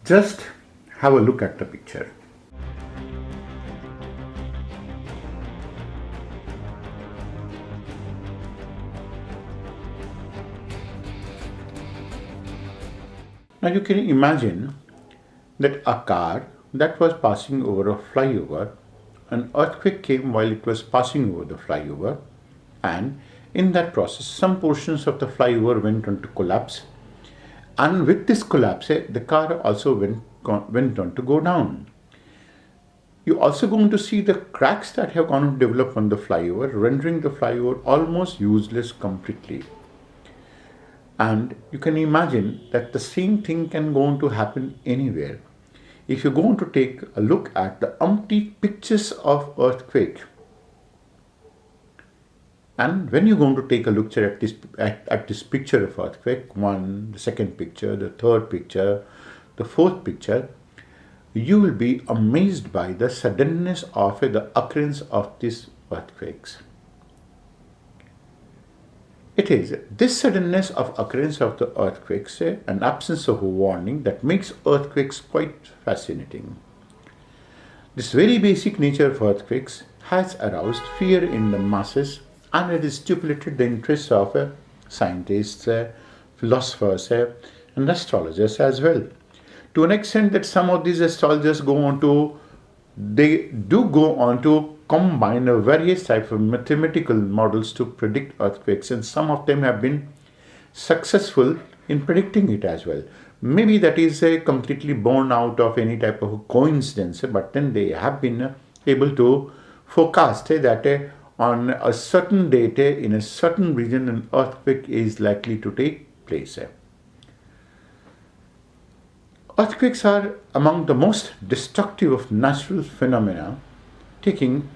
Just have a look at the picture. Now you can imagine that a car that was passing over a flyover, an earthquake came while it was passing over the flyover, and in that process some portions of the flyover went on to collapse, and with this collapse the car also went on to go down. You're also going to see the cracks that have gone to develop on the flyover, rendering the flyover almost useless completely. And you can imagine that the same thing can go on to happen anywhere. If you're going to take a look at the empty pictures of earthquake, and when you're going to take a look at this picture of earthquake, one, the second picture, the third picture, the fourth picture, you will be amazed by the suddenness of the occurrence of these earthquakes. It is this suddenness of occurrence of the earthquakes, an absence of warning, that makes earthquakes quite fascinating. This very basic nature of earthquakes has aroused fear in the masses, and it has stimulated the interest of scientists, philosophers, and astrologers as well. To an extent that some of these astrologers go on to combine various types of mathematical models to predict earthquakes, and some of them have been successful in predicting it as well. Maybe that is completely born out of any type of coincidence, but then they have been able to forecast that on a certain date in a certain region an earthquake is likely to take place. Earthquakes are among the most destructive of natural phenomena, taking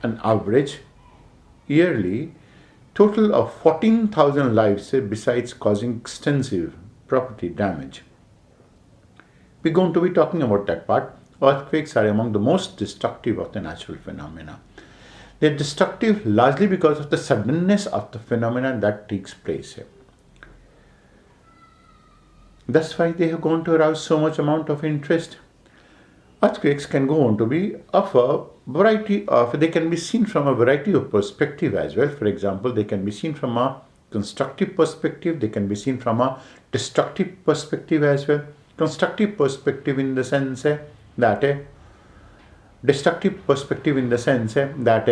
an average yearly total of 14,000 lives besides causing extensive property damage. We're going to be talking about that part. Earthquakes are among the most destructive of the natural phenomena. They're destructive largely because of the suddenness of the phenomenon that takes place. That's why they have gone to arouse so much amount of interest. Earthquakes can go on to be of a variety of, they can be seen from a variety of perspective as well. For example, they can be seen from a constructive perspective, they can be seen from a destructive perspective as well. Constructive perspective in the sense that destructive perspective in the sense that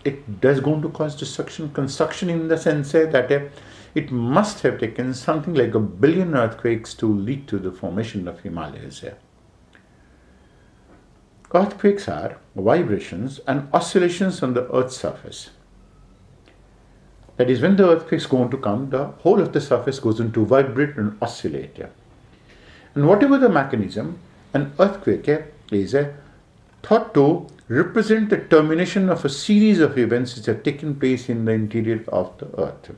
it does going to cause destruction. Construction in the sense that it must have taken something like 1 billion earthquakes to lead to the formation of Himalayas. Earthquakes are vibrations and oscillations on the Earth's surface. That is, when the earthquakes go on to come, the whole of the surface goes into vibrate and oscillate. And whatever the mechanism, an earthquake is thought to represent the termination of a series of events which have taken place in the interior of the earth.